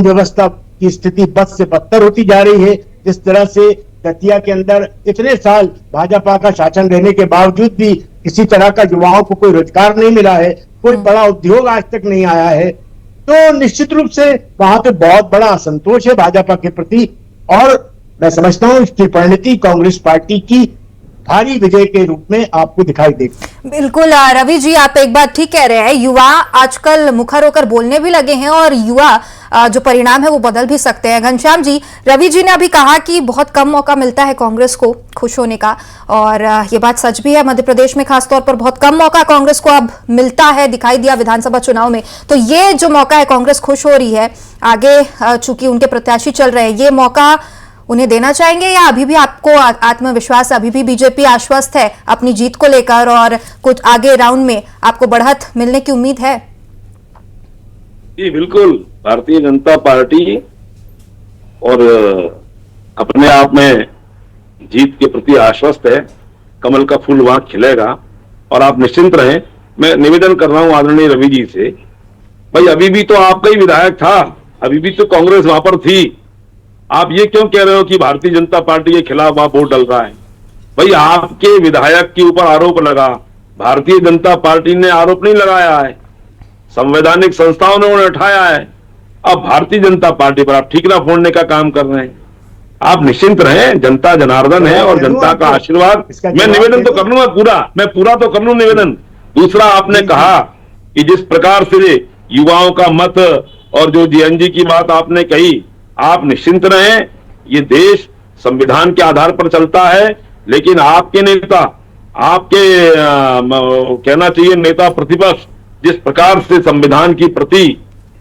व्यवस्था की स्थिति बद से बदतर होती जा रही है। जिस तरह से दतिया के अंदर इतने साल भाजपा का शासन रहने के बावजूद भी किसी तरह का युवाओं को कोई रोजगार नहीं मिला है, कोई बड़ा उद्योग आज तक नहीं आया है, तो निश्चित रूप से वहां पे बहुत बड़ा असंतोष है भाजपा के प्रति। और मैं समझता हूं इसकी परिणति कांग्रेस पार्टी की भारी विजय के रूप में आपको दिखाई देगी। बिल्कुल रवि जी, आप एक बात ठीक कह रहे हैं। युवा आजकल मुखर होकर बोलने भी लगे हैं और युवा जो परिणाम है वो बदल भी सकते हैं। घनश्याम जी, रवि जी ने अभी कहा कि बहुत कम मौका मिलता है कांग्रेस को खुश होने का, और ये बात सच भी है। मध्य प्रदेश में खासतौर पर बहुत कम मौका कांग्रेस को अब मिलता है, दिखाई दिया विधानसभा चुनाव में। तो ये जो मौका है, कांग्रेस खुश हो रही है, आगे चूंकि उनके प्रत्याशी चल रहे हैं, ये मौका उन्हें देना चाहेंगे, या अभी भी आपको आत्मविश्वास, अभी भी बीजेपी आश्वस्त है अपनी जीत को लेकर और कुछ आगे राउंड में आपको बढ़त मिलने की उम्मीद है? जी बिल्कुल, भारतीय जनता पार्टी और अपने आप में जीत के प्रति आश्वस्त है। कमल का फूल वहां खिलेगा और आप निश्चिंत रहें। मैं निवेदन कर रहा हूं आदरणीय रवि जी से, भाई अभी भी तो आपका ही विधायक था, अभी भी तो कांग्रेस वहां पर थी। आप ये क्यों कह रहे हो कि भारतीय जनता पार्टी के खिलाफ वहां वोट डल रहा है? भाई आपके विधायक के ऊपर आरोप लगा, भारतीय जनता पार्टी ने आरोप नहीं लगाया है, संवैधानिक संस्थाओं ने उन्हें उठाया है। अब भारतीय जनता पार्टी पर आप ठीकरा फोड़ने का काम कर रहे हैं। आप निश्चिंत रहें, जनता जनार्दन है और जनता का आशीर्वाद। मैं निवेदन तो कर लूंगा पूरा, मैं पूरा तो कर लूं निवेदन। दूसरा, आपने कहा कि जिस प्रकार से युवाओं का मत और जो जीएनजी की बात आपने कही, आप निश्चिंत रहें, ये देश संविधान के आधार पर चलता है, लेकिन आपके नेता, आपके कहना चाहिए नेता प्रतिपक्ष जिस प्रकार से संविधान की प्रति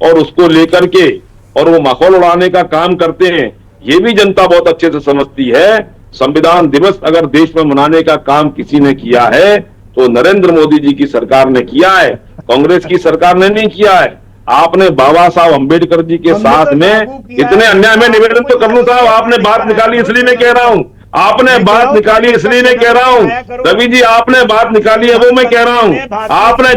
और उसको लेकर के और वो माहौल उड़ाने का काम करते हैं, ये भी जनता बहुत अच्छे से समझती है। संविधान दिवस अगर देश में मनाने का काम किसी ने किया है तो नरेंद्र मोदी जी की सरकार ने किया है, कांग्रेस की सरकार ने नहीं किया है। आपने बाबा साहब अंबेडकर जी के साथ में इतने अन्याय में निवेदन तो कर लूं साहब, आपने बात निकाली इसलिए मैं कह रहा हूं, आपने बात निकाली इसलिए मैं कह रहा हूं, रवि जी आपने बात निकाली है वो मैं कह रहा हूं। आपने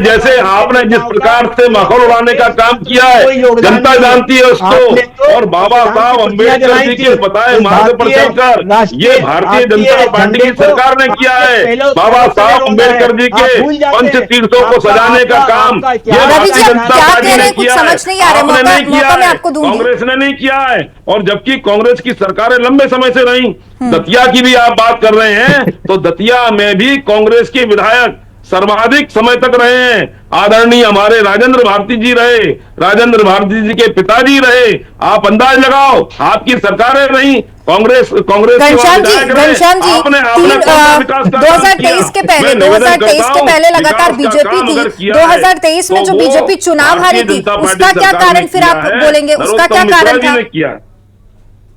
जिस प्रकार से माहौल उड़ाने का काम किया है, जनता जानती है उसको। और बाबा साहब अंबेडकर जी के बताए मार्ग पर चलकर ये भारतीय जनता पार्टी की सरकार ने किया है। बाबा साहब अंबेडकर जी के पंच तीर्थों को सजाने का काम ये भारतीय जनता पार्टी ने किया है, आपने नहीं किया है, कांग्रेस ने नहीं किया है। और जबकि कांग्रेस की सरकारें लंबे समय से रही, दतिया की भी आप बात कर रहे हैं, तो दतिया में भी कांग्रेस के विधायक सर्वाधिक समय तक रहे हैं। आदरणीय हमारे राजेंद्र भारती जी रहे, राजेंद्र भारती जी के पिताजी रहे। आप अंदाज लगाओ, आपकी सरकारें रही, कांग्रेस घनश्याम जी 2023 के पहले लगातार बीजेपी थी। 2023 में जो बीजेपी चुनाव हारी थी, उसका क्या कारण फिर आप बोलेंगे, उसका क्या कारण था?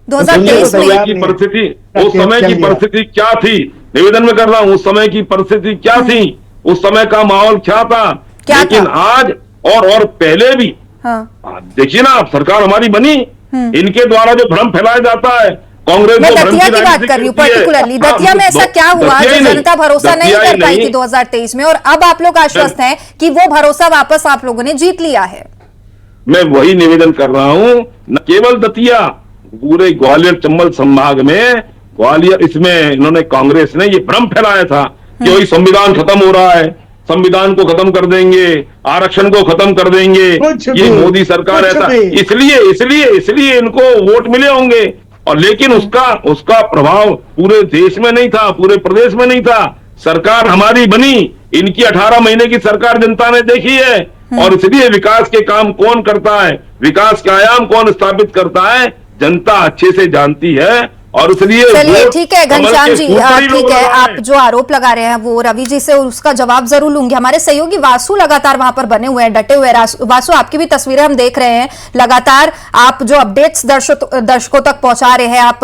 2023 की परिस्थिति, उस समय की परिस्थिति क्या थी? निवेदन में कर रहा हूं, उस समय की परिस्थिति क्या थी, उस समय का माहौल क्या था? लेकिन आज और पहले भी देखिए ना, आप सरकार हमारी बनी, इनके द्वारा जो भ्रम फैलाया जाता है, कांग्रेस मैं दतिया की बात कर रही हूँ पर्टिकुलरली। दतिया में ऐसा क्या हुआ जो जनता भरोसा नहीं कर पाई थी 2023 में, और अब आप लोग आश्वस्त हैं कि वो भरोसा वापस आप लोगों ने जीत लिया है? मैं वही निवेदन कर रहा हूं, न केवल दतिया, पूरे ग्वालियर चंबल संभाग में, ग्वालियर इसमें इन्होंने कांग्रेस ने ये भ्रम फैलाया था कि वही संविधान खत्म हो रहा है, संविधान को खत्म कर देंगे, आरक्षण को खत्म कर देंगे, ये मोदी सरकार ऐसा, इसलिए इनको वोट मिले होंगे। और लेकिन उसका प्रभाव पूरे देश में नहीं था, पूरे प्रदेश में नहीं था। सरकार हमारी बनी, इनकी 18 महीने की सरकार जनता ने देखी है, और इसलिए विकास के काम कौन करता है, विकास के आयाम कौन स्थापित करता है, जनता अच्छे से जानती है। और इसलिए चलिए ठीक है घनश्याम जी, ठीक है, आप जो आरोप लगा रहे हैं वो रवि जी से उसका जवाब जरूर लूंगी। हमारे सहयोगी वासु लगातार वहां पर बने हुए हैं, डटे हुए हैं। वासु, आपकी भी तस्वीरें हम देख रहे हैं, लगातार आप जो अपडेट्स दर्शकों तक पहुंचा रहे हैं, आप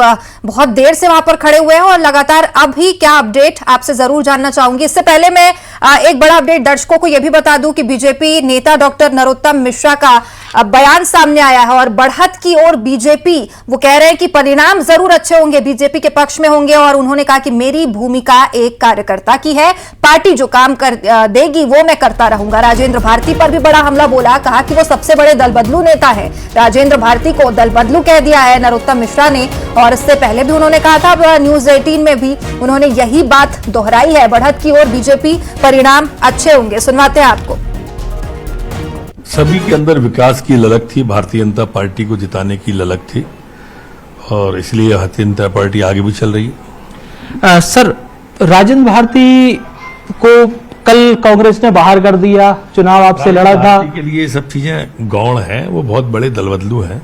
बहुत देर से वहां पर खड़े हुए हैं और लगातार अभी क्या अपडेट आपसे जरूर जानना चाहूंगी। इससे पहले मैं एक बड़ा अपडेट दर्शकों को यह भी बता दूं कि बीजेपी नेता डॉक्टर नरोत्तम मिश्रा का बयान सामने आया है और बढ़त की ओर बीजेपी, वो कह रहे हैं कि परिणाम जरूर अच्छे होंगे, बीजेपी के पक्ष में होंगे और उन्होंने कहा कि मेरी भूमिका एक कार्यकर्ता की है, पार्टी जो काम कर देगी वो मैं करता रहूंगा। राजेंद्र भारती पर भी बड़ा हमला बोला, कहा कि वो सबसे बड़े दल बदलू नेता है। राजेंद्र भारती को दल बदलू कह दिया है नरोत्तम मिश्रा ने, और इससे पहले भी उन्होंने कहा था, न्यूज 18 में भी उन्होंने यही बात दोहराई है। बढ़त की ओर बीजेपी, परिणाम अच्छे होंगे। सुनवाते हैं आपको। सभी के अंदर विकास की ललक थी, भारतीय जनता पार्टी को जिताने की ललक थी और इसलिए भारतीय जनता पार्टी आगे भी चल रही है। सर, राजेंद्र भारती को कल कांग्रेस ने बाहर कर दिया, चुनाव आपसे लड़ा था। के लिए सब चीजें गौण हैं, वो बहुत बड़े दल बदलू हैं।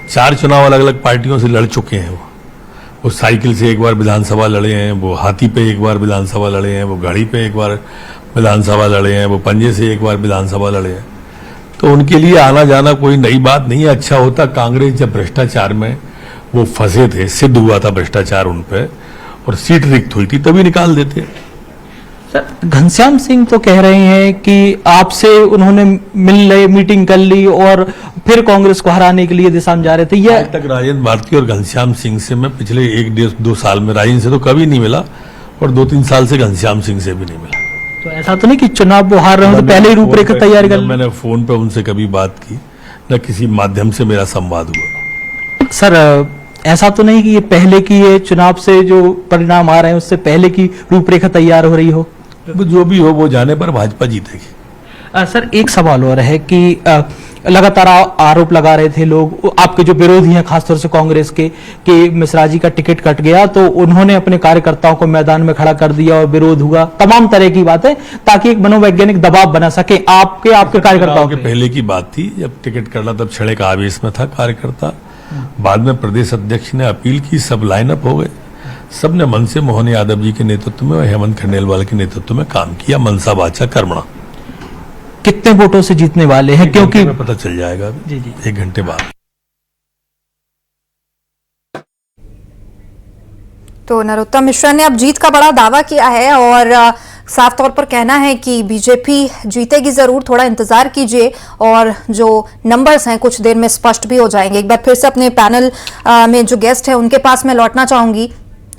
4 चुनाव अलग अलग पार्टियों से लड़ चुके हैं। वो साइकिल से एक बार विधानसभा लड़े हैं, वो हाथी पे एक बार विधानसभा लड़े हैं, वो गाड़ी पे एक बार विधानसभा लड़े हैं, वो पंजे से एक बार विधानसभा लड़े हैं। तो उनके लिए आना जाना कोई नई बात नहीं है। अच्छा होता कांग्रेस जब भ्रष्टाचार में वो फंसे थे, सिद्ध हुआ था भ्रष्टाचार उन पे और सीट रिक्त हुई थी, तभी निकाल देते। सर, घनश्याम सिंह तो कह रहे हैं कि आपसे उन्होंने मीटिंग कर ली और फिर कांग्रेस को हराने के लिए दिशा में जा रहे थे। ये आज तक राजेंद्र भारती और घनश्याम सिंह से मैं पिछले 1-1.5-2 साल में राजेंद्र से तो कभी नहीं मिला और 2-3 साल से घनश्याम सिंह से भी नहीं मिला। तो ऐसा तो नहीं कि चुनाव वो हार रहे हो तो पहले ही रूपरेखा तैयार कर ली? मैंने फोन पे उनसे कभी बात की, न किसी माध्यम से मेरा संवाद हुआ। सर, ऐसा तो नहीं कि ये पहले की ये चुनाव से जो परिणाम आ रहे हैं उससे पहले की रूपरेखा तैयार हो रही हो? जो भी हो वो जाने पर भाजपा जीतेगी। सर, एक सवाल और है कि लगातार आरोप लगा रहे थे लोग, आपके जो विरोधी हैं खासतौर से कांग्रेस के, कि मिश्रा जी का टिकट कट गया तो उन्होंने अपने कार्यकर्ताओं को मैदान में खड़ा कर दिया और विरोध हुआ, तमाम तरह की बातें, ताकि एक मनोवैज्ञानिक दबाव बना सके आपके कार्यकर्ताओं के। पहले की बात थी, जब टिकट करना तब क्षण का आवेश में था कार्यकर्ता। बाद में प्रदेश अध्यक्ष ने अपील की, सब लाइनअप हो गए, सबने मन से मोहन यादव जी के नेतृत्व में और हेमंत खंडेलवाल के नेतृत्व में काम किया, मनसा वाचा कर्मणा। कितने वोटों से जीतने वाले हैं? क्योंकि पता चल जाएगा जी 1 घंटे बाद। तो नरोत्तम मिश्रा ने अब जीत का बड़ा दावा किया है और साफ तौर पर कहना है कि बीजेपी जीतेगी जरूर, थोड़ा इंतजार कीजिए और जो नंबर्स हैं कुछ देर में स्पष्ट भी हो जाएंगे। एक बार फिर से अपने पैनल में जो गेस्ट है उनके पास मैं लौटना चाहूंगी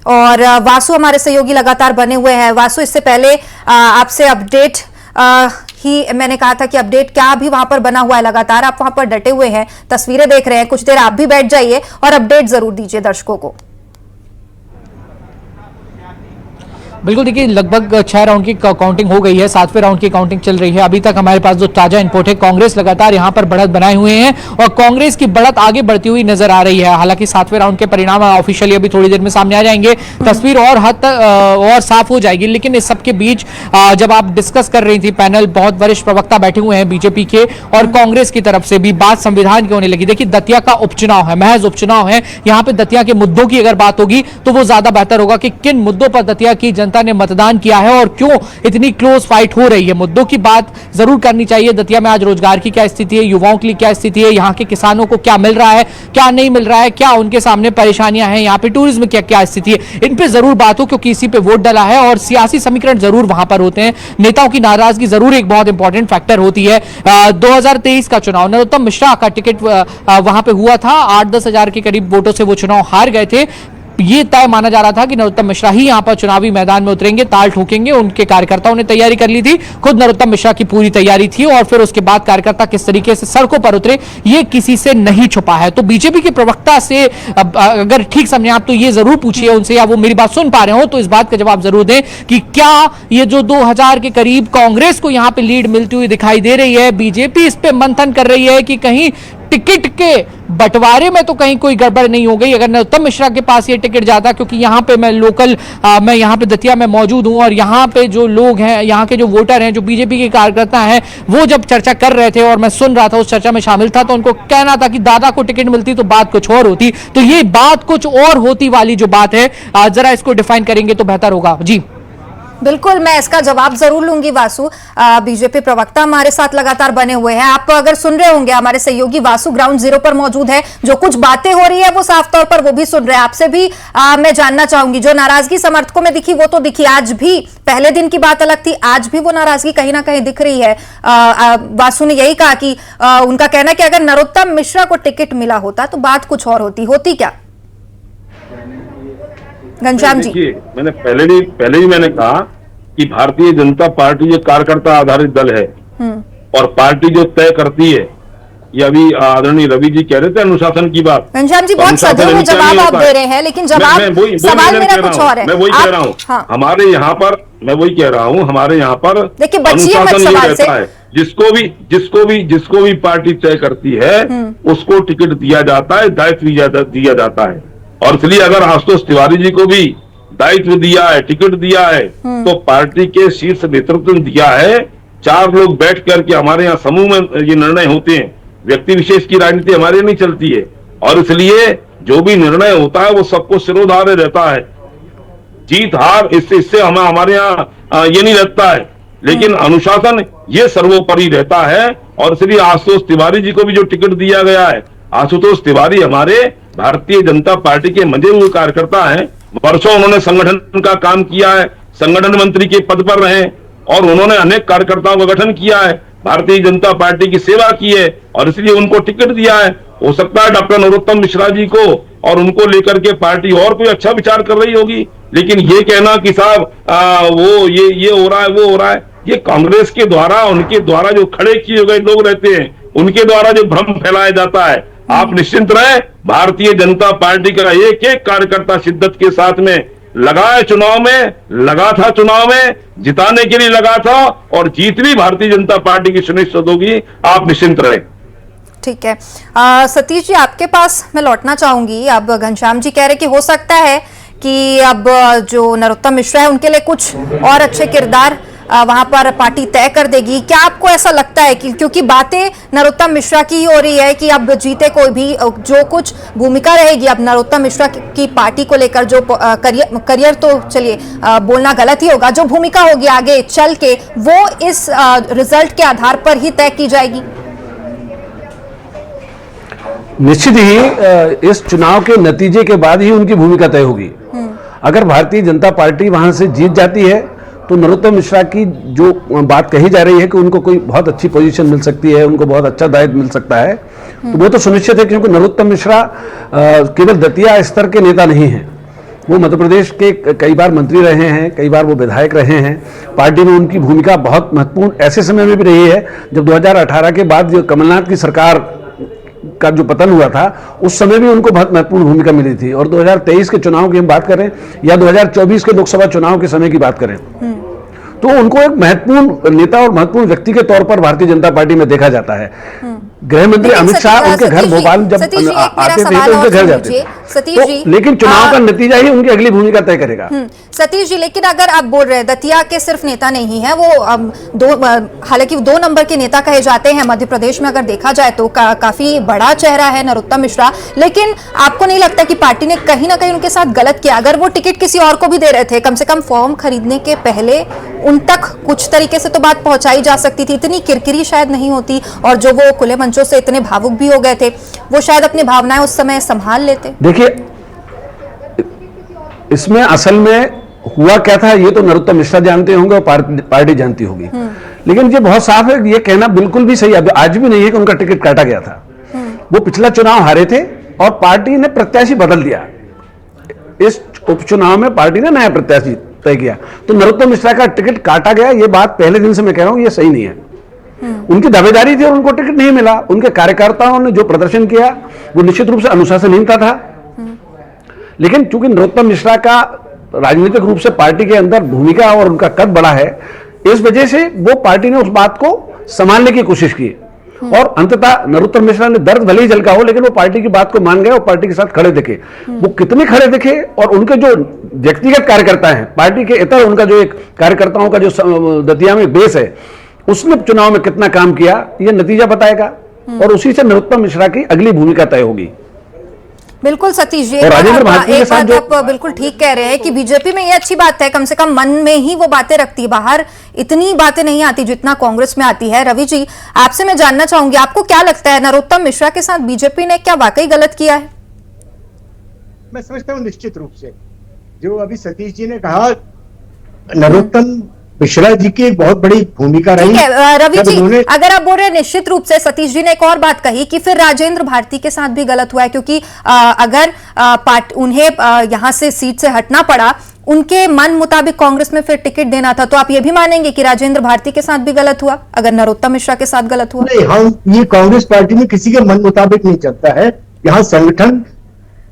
और वासु हमारे सहयोगी लगातार बने हुए हैं। वासु, इससे पहले आपसे अपडेट ही मैंने कहा था कि अपडेट क्या अभी वहां पर बना हुआ है? लगातार आप वहां पर डटे हुए हैं, तस्वीरें देख रहे हैं, कुछ देर आप भी बैठ जाइए और अपडेट जरूर दीजिए दर्शकों को। बिल्कुल, देखिए लगभग 6 राउंड की काउंटिंग हो गई है, 7वें राउंड की काउंटिंग चल रही है। अभी तक हमारे पास जो ताजा इनपुट है, कांग्रेस लगातार यहां पर बढ़त बनाए हुए हैं और कांग्रेस की बढ़त आगे बढ़ती हुई नजर आ रही है। हालांकि 7वें राउंड के परिणाम ऑफिशियली अभी थोड़ी देर में सामने आ जाएंगे, तस्वीर और हद तक और साफ हो जाएगी। लेकिन इस सबके बीच जब आप डिस्कस कर रही थी पैनल, बहुत वरिष्ठ प्रवक्ता बैठे हुए हैं बीजेपी के और कांग्रेस की तरफ से भी बात संविधान की होने लगी। देखिए, दतिया का उपचुनाव है, महज उपचुनाव है, यहाँ पे दतिया के मुद्दों की अगर बात होगी तो वो ज्यादा बेहतर होगा कि किन मुद्दों पर दतिया की जनता ने मतदान किया है और क्यों इतनी क्लोज फाइट हो रही है। मुद्दों की बात जरूर करनी चाहिए। दतिया में आज रोजगार की क्या स्थिति है, युवाओं के लिए क्या स्थिति है, यहाँ के किसानों को क्या मिल रहा है, क्या नहीं मिल रहा है, क्या उनके सामने परेशानियां हैं, यहाँ पे टूरिज्म की क्या स्थिति है, इन पे जरूर बात हो क्योंकि इसी पे वोट डला है और सियासी समीकरण जरूर वहां पर होते हैं। नेताओं की नाराजगी जरूर एक बहुत इंपॉर्टेंट फैक्टर होती है। 2023 का चुनाव, नरोत्तम मिश्रा का टिकट वहां पे हुआ था, 8-10 हजार के करीब वोटों से वो चुनाव हार गए थे। ये तय माना जा रहा था कि नरोत्तम मिश्रा ही यहां पर चुनावी मैदान में उतरेंगे, ताल ठोकेंगे। उनके कार्यकर्ताओं ने तैयारी कर ली थी, खुद नरोत्तम मिश्रा की पूरी तैयारी थी और फिर उसके बाद कार्यकर्ता किस तरीके से सड़कों पर उतरे ये किसी से नहीं छुपा है। तो बीजेपी के प्रवक्ता से अगर ठीक समझे आप तो ये जरूर पूछिए उनसे, या वो मेरी बात सुन पा रहे हो तो इस बात का जवाब जरूर दें कि क्या ये जो 2000 के करीब कांग्रेस को यहां पर लीड मिलती हुई दिखाई दे रही है, बीजेपी इस पे मंथन कर रही है कि कहीं टिकट के बंटवारे में तो कहीं कोई गड़बड़ नहीं हो गई अगर नरोत्तम मिश्रा के पास ये टिकट जाता, क्योंकि यहाँ पे मैं लोकल मैं यहाँ पे दतिया में मौजूद हूँ और यहाँ पे जो लोग हैं, यहाँ के जो वोटर हैं, जो बीजेपी के कार्यकर्ता हैं, वो जब चर्चा कर रहे थे और मैं सुन रहा था, उस चर्चा में शामिल था, तो उनको कहना था कि दादा को टिकट मिलती तो बात कुछ और होती। तो ये बात कुछ और होती वाली जो बात है, जरा इसको डिफाइन करेंगे तो बेहतर होगा। जी बिल्कुल, मैं इसका जवाब जरूर लूंगी वासु। बीजेपी प्रवक्ता हमारे साथ लगातार बने हुए हैं, आप अगर सुन रहे होंगे, हमारे सहयोगी वासु ग्राउंड जीरो पर मौजूद है, जो कुछ बातें हो रही है वो साफ तौर पर वो भी सुन रहे हैं। आपसे भी मैं जानना चाहूंगी, जो नाराजगी समर्थकों में दिखी वो तो दिखी, आज भी पहले दिन की बात अलग थी, आज भी वो नाराजगी कहीं ना कहीं दिख रही है। वासु ने यही कहा कि उनका कहना है कि अगर नरोत्तम मिश्रा को टिकट मिला होता तो बात कुछ और होती क्या? घनश्याम जी। देखिए, मैंने पहले ही मैंने कहा कि भारतीय जनता पार्टी एक कार्यकर्ता आधारित दल है और पार्टी जो तय करती है, ये अभी आदरणीय रवि जी कह रहे थे अनुशासन की बात। घनश्याम जी तो बहुत अनुशासन सधे हुए इनका जवाब नहीं आप होता दे है। रहे हैं, लेकिन जवाब सवाल मेरा कुछ और है। मैं वही कह रहा हूँ, हाँ। हमारे यहाँ पर मैं वही कह रहा हूँ, हमारे यहाँ पर देखिए, बचिए मत अनुशासन ये सवाल से। रहता है, जिसको भी पार्टी तय करती है उसको टिकट दिया जाता है, दायित्व दिया जाता है। और इसलिए अगर आशुतोष तिवारी जी को भी दायित्व दिया है, टिकट दिया है, तो पार्टी के शीर्ष नेतृत्व ने दिया है। 4 लोग बैठ करके हमारे यहाँ समूह में ये निर्णय होते हैं, व्यक्ति विशेष की राजनीति हमारे यहाँ नहीं चलती है। और इसलिए जो भी निर्णय होता है वो सबको सिरोधार्य रहता है, जीत हार इससे हमारे यहाँ ये नहीं लगता है, लेकिन अनुशासन ये सर्वोपरि रहता है। और इसलिए आशुतोष तिवारी जी को भी जो टिकट दिया गया है, आशुतोष तिवारी हमारे भारतीय जनता पार्टी के मंजे हुए कार्यकर्ता हैं। वर्षों उन्होंने संगठन का काम किया है, संगठन मंत्री के पद पर रहे और उन्होंने अनेक कार्यकर्ताओं का गठन किया है, भारतीय जनता पार्टी की सेवा की है और इसलिए उनको टिकट दिया है। हो सकता है डॉक्टर नरोत्तम मिश्रा जी को और उनको लेकर के पार्टी और कोई अच्छा विचार कर रही होगी, लेकिन ये कहना कि साहब वो ये हो रहा है, वो हो रहा है, ये कांग्रेस के द्वारा, उनके द्वारा जो खड़े किए गए लोग रहते हैं, उनके द्वारा जो भ्रम फैलाया जाता है। आप निश्चिंत रहे, भारतीय जनता पार्टी का एक एक कार्यकर्ता शिद्दत के साथ में लगा है, लगा था चुनाव में, जिताने के लिए लगा था और जीत भी भारतीय जनता पार्टी की सुनिश्चित होगी, आप निश्चिंत रहे। ठीक है। सतीश जी आपके पास मैं लौटना चाहूंगी। अब घनश्याम जी कह रहे कि हो सकता है कि अब जो नरोत्तम मिश्रा है उनके लिए कुछ और अच्छे किरदार वहां पर पार्टी तय कर देगी। क्या आपको ऐसा लगता है कि क्योंकि बातें नरोत्तम मिश्रा की हो रही है कि अब जीते कोई भी, जो कुछ भूमिका रहेगी अब नरोत्तम मिश्रा की पार्टी को लेकर, जो करियर तो चलिए बोलना गलत ही होगा, जो भूमिका होगी आगे चल के वो इस रिजल्ट के आधार पर ही तय की जाएगी? निश्चित ही इस चुनाव के नतीजे के बाद ही उनकी भूमिका तय होगी। अगर भारतीय जनता पार्टी वहां से जीत जाती है तो नरोत्तम मिश्रा की जो बात कही जा रही है कि उनको कोई बहुत अच्छी पोजीशन मिल सकती है, उनको बहुत अच्छा दायित्व मिल सकता है, तो वो तो सुनिश्चित है, क्योंकि नरोत्तम मिश्रा केवल दतिया स्तर के नेता नहीं हैं। वो मध्य प्रदेश के कई बार मंत्री रहे हैं, कई बार वो विधायक रहे हैं। पार्टी में उनकी भूमिका बहुत महत्वपूर्ण ऐसे समय में भी रही है जब 2018 के बाद जो कमलनाथ की सरकार का जो पतन हुआ था, उस समय भी उनको बहुत महत्वपूर्ण भूमिका मिली थी। और 2023 के चुनाव की हम बात करें या 2024 के लोकसभा चुनाव के समय की बात करें तो उनको एक महत्वपूर्ण नेता और महत्वपूर्ण व्यक्ति के तौर पर भारतीय जनता पार्टी में देखा जाता है। गृह मंत्री अमित शाह उनके घर भोपाल जब आते थे तो उनके घर जाते थे, तो लेकिन चुनाव का नतीजा ही उनकी अगली भूमिका तय करेगा। सतीश जी, लेकिन अगर आप बोल रहे हैं दतिया के सिर्फ नेता नहीं है वो, हालांकि 2 नंबर के नेता कहे जाते हैं मध्य प्रदेश में, अगर देखा जाए तो काफी बड़ा चेहरा है नरोत्तम मिश्रा, लेकिन आपको नहीं लगता कि पार्टी ने कहीं ना कहीं उनके साथ गलत किया? अगर वो टिकट किसी और को भी दे रहे थे, कम से कम फॉर्म खरीदने के पहले उन तक कुछ तरीके से तो बात पहुंचाई जा सकती थी, इतनी किरकिरी शायद नहीं होती, और जो वो खुले मंचों से इतने भावुक भी हो गए थे, वो शायद अपनी भावनाएं उस समय संभाल लेते। देखिए, इसमें असल में हुआ क्या था ये तो नरोत्तम मिश्रा जानते होंगे और पार्टी जानती होगी, लेकिन ये बहुत साफ है, ये कहना बिल्कुल भी सही आज भी नहीं है कि उनका टिकट काटा गया था। वो पिछला चुनाव हारे थे और पार्टी ने प्रत्याशी बदल दिया। इस उपचुनाव में पार्टी ने नया प्रत्याशी तय किया, तो नरोत्तम मिश्रा का टिकट काटा गया। ये बात पहले दिन से मैं कह रहा हूं, ये सही नहीं है। उनकी दावेदारी थी और उनको टिकट नहीं मिला। उनके कार्यकर्ताओं ने जो प्रदर्शन किया वो निश्चित रूप से अनुशासनहीनता था, लेकिन चूंकि नरोत्तम मिश्रा का राजनीतिक रूप से पार्टी के अंदर भूमिका और उनका कद बड़ा है, इस वजह से वो पार्टी ने उस बात को संभालने की कोशिश की और अंततः नरोत्तम मिश्रा ने दर्द भले ही झलका हो, लेकिन वो पार्टी की बात को मान गए और पार्टी के साथ खड़े दिखे। वो कितने खड़े दिखे और उनके जो व्यक्तिगत कार्यकर्ता हैं, पार्टी के इतर उनका जो एक कार्यकर्ताओं का जो दतिया में बेस है, उसने चुनाव में कितना काम किया ये नतीजा बताएगा और उसी से नरोत्तम मिश्रा की अगली भूमिका तय होगी। बिल्कुल सतीश जी, और राजेंद्र भारती के साथ आप बिल्कुल ठीक कह रहे हैं कि बीजेपी में ये अच्छी बात है, कम से कम मन में ही वो बातें रखती है, बाहर इतनी बातें नहीं आती जितना कांग्रेस में आती है। रवि जी, आपसे मैं जानना चाहूंगी, आपको क्या लगता है नरोत्तम मिश्रा के साथ बीजेपी ने क्या वाकई गलत किया है? मैं समझता हूँ निश्चित रूप से जो अभी सतीश जी ने कहा, नरोत्तम मिश्रा जी की एक बहुत बड़ी भूमिका रही। ठीक है रवि जब जी, उन्होंने- अगर आप बोल रहे हैं निश्चित रूप से सतीश जी ने एक और बात कही कि फिर राजेंद्र भारती के साथ भी गलत हुआ है, क्योंकि अगर उन्हें यहां से सीट से हटना पड़ा, उनके मन मुताबिक कांग्रेस में फिर टिकट देना था, तो आप ये भी मानेंगे कि राजेंद्र भारती के साथ भी गलत हुआ अगर नरोत्तम मिश्रा के साथ गलत हुआ? नहीं, हम ये कांग्रेस पार्टी में किसी के मन मुताबिक नहीं चलता है। यहाँ संगठन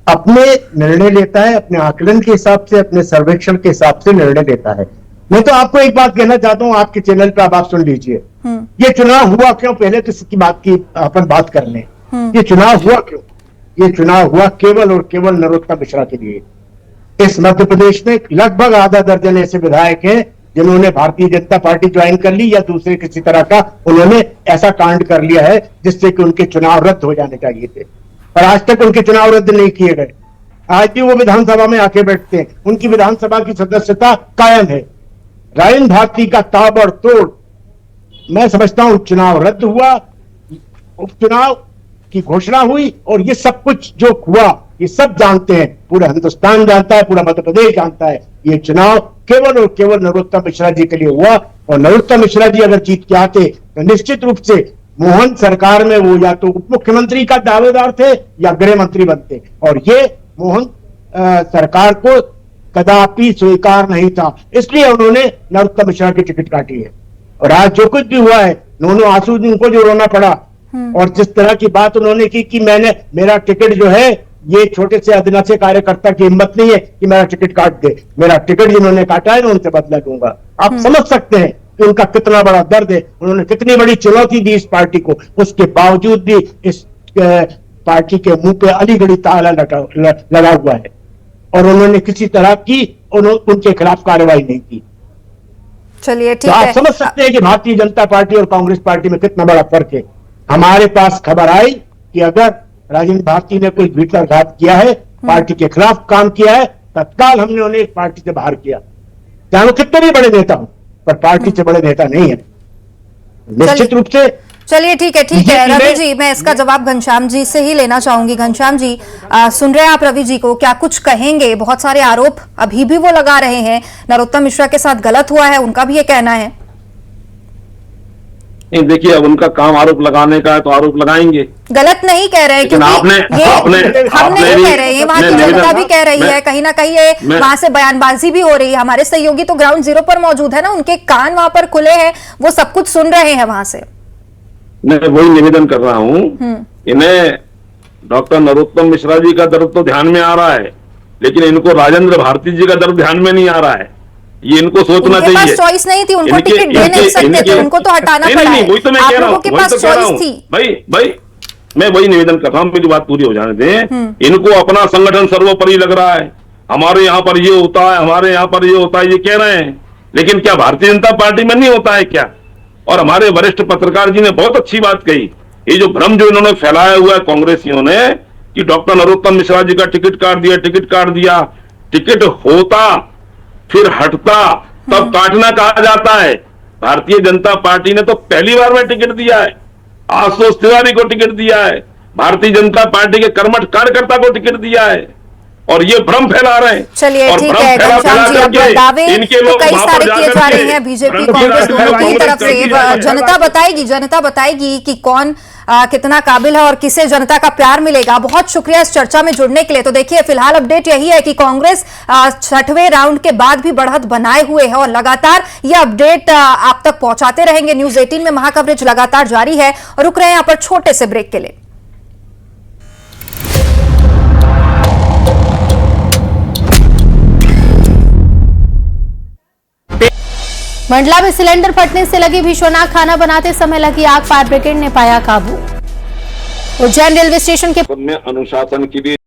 अपने निर्णय लेता है, अपने आकलन के हिसाब से, अपने सर्वेक्षण के हिसाब से निर्णय लेता है। मैं तो आपको एक बात कहना चाहता हूं, आपके चैनल पर आप सुन लीजिए। ये चुनाव हुआ क्यों, पहले तो इसकी बात की अपन बात कर लें। ये चुनाव हुआ क्यों? ये चुनाव हुआ केवल और केवल नरोत्तम मिश्रा के लिए। इस मध्य प्रदेश में लगभग आधा दर्जन ऐसे विधायक हैं जिन्होंने भारतीय जनता पार्टी ज्वाइन कर ली या दूसरे किसी तरह का उन्होंने ऐसा कांड कर लिया है जिससे कि उनके चुनाव रद्द हो जाने चाहिए थे, और आज तक उनके चुनाव रद्द नहीं किए गए। आज भी वो विधानसभा में आके बैठते हैं, उनकी विधानसभा की सदस्यता कायम है। राजेंद्र भारती का ताबड़तोड़, मैं समझता हूं चुनाव रद्द हुआ, उपचुनाव की घोषणा हुई, और ये सब कुछ जो हुआ ये सब जानते हैं, पूरा हिंदुस्तान जानता है, पूरा मध्य प्रदेश जानता है। ये चुनाव केवल और केवल नरोत्तम मिश्रा जी के लिए हुआ, और नरोत्तम मिश्रा जी अगर जीत के आते तो निश्चित रूप से मोहन सरकार में वो या तो उप मुख्यमंत्री का दावेदार थे या गृह मंत्री बनते, और ये मोहन सरकार को कदापि स्वीकार नहीं था, इसलिए उन्होंने नरोत्तम मिश्रा की टिकट काटी है। और आज जो कुछ भी हुआ है, दोनों आंसू उनको जो रोना पड़ा, और जिस तरह की बात उन्होंने की कि मेरा टिकट जो है, ये छोटे से अधीनस्थ कार्यकर्ता की हिम्मत नहीं है कि मेरा टिकट काट दे, मेरा टिकट जिन्होंने काटा है मैं उनसे बदला दूंगा। आप समझ सकते हैं कि उनका कितना बड़ा दर्द है, उन्होंने कितनी बड़ी चुनौती दी इस पार्टी को, उसके बावजूद भी इस पार्टी के मुंह पे अलीगढ़ी ताला लगा हुआ है, और उन्होंने किसी तरह की उनके खिलाफ कार्रवाई नहीं की। चलिए तो ठीक आप है, समझ सकते हैं कि भारतीय जनता पार्टी और कांग्रेस पार्टी में कितना बड़ा फर्क है। हमारे पास खबर आई कि अगर राजेंद्र भारती ने कोई भीतरघात किया है, पार्टी के खिलाफ काम किया है, तत्काल हमने उन्हें पार्टी से बाहर किया, चाहे वो कितने भी बड़े नेता हो, पर पार्टी से बड़े नेता नहीं है निश्चित रूप से। चलिए ठीक है रवि जी, मैं इसका जवाब घनश्याम जी से ही लेना चाहूंगी। घनश्याम जी, सुन रहे हैं आप रवि जी को, क्या कुछ कहेंगे? बहुत सारे आरोप अभी भी वो लगा रहे हैं, नरोत्तम मिश्रा के साथ गलत हुआ है, उनका भी ये कहना है। नहीं, देखिए, अब उनका काम आरोप लगाने का है तो आरोप लगाएंगे, गलत नहीं कह रहे हैं, क्योंकि हम नहीं कह रहे हैं, वहां की जनता भी कह रही है, कहीं ना कहीं ये वहां से बयानबाजी भी हो रही है। हमारे सहयोगी तो ग्राउंड जीरो पर मौजूद है ना, उनके कान वहां पर खुले हैं, वो सब कुछ सुन रहे हैं वहां से। मैं वही निवेदन कर रहा हूं, इन्हें डॉक्टर नरोत्तम मिश्रा जी का दर्द तो ध्यान में आ रहा है, लेकिन इनको राजेंद्र भारती जी का दर्द ध्यान में नहीं आ रहा है। ये इनको सोचना चाहिए। पास चॉइस नहीं थी, उनको टिकट दे नहीं सकते थे, उनको तो हटाना पड़ा है। वही तो मैं कह रहा हूं, पास चॉइस थी। भाई मैं वही निवेदन कर रहा हूं, मेरी बात पूरी हो जाने दें। इनको अपना संगठन सर्वोपरि लग रहा है, हमारे यहाँ पर ये होता है, हमारे यहाँ पर ये होता है, ये कह रहे हैं, लेकिन क्या भारतीय जनता पार्टी में नहीं होता है क्या? और हमारे वरिष्ठ पत्रकार जी ने बहुत अच्छी बात कही, ये जो भ्रम जो इन्होंने फैलाया हुआ है कांग्रेसियों ने कि डॉक्टर नरोत्तम मिश्रा जी का टिकट काट दिया, टिकट होता फिर हटता तब काटना कहा जाता है। भारतीय जनता पार्टी ने तो पहली बार में टिकट दिया है, आशुतोष तिवारी को टिकट दिया है, भारतीय जनता पार्टी के कर्मठ कार्यकर्ता को टिकट दिया है, और ये भ्रम फैला रहे हैं। चलिए ठीक है घनश्याम जी, अब दावे तो कई सारे किए जा रहे हैं बीजेपी कांग्रेस दोनों की तरफ से। जनता बताएगी कि कौन कितना काबिल है और किसे जनता का प्यार मिलेगा। बहुत शुक्रिया इस चर्चा में जुड़ने के लिए। तो देखिए, फिलहाल अपडेट यही है कि कांग्रेस 6वें राउंड के बाद भी बढ़त बनाए हुए है और लगातार ये अपडेट आप तक पहुंचाते रहेंगे। न्यूज 18 में महाकवरेज लगातार जारी है, और रुक रहे हैं यहाँ पर छोटे से ब्रेक के लिए। मंडला में सिलेंडर फटने से लगी भीषण आग, खाना बनाते समय लगी आग, फायर ब्रिगेड ने पाया काबू। उज्जैन रेलवे स्टेशन के अनुशासन के लिए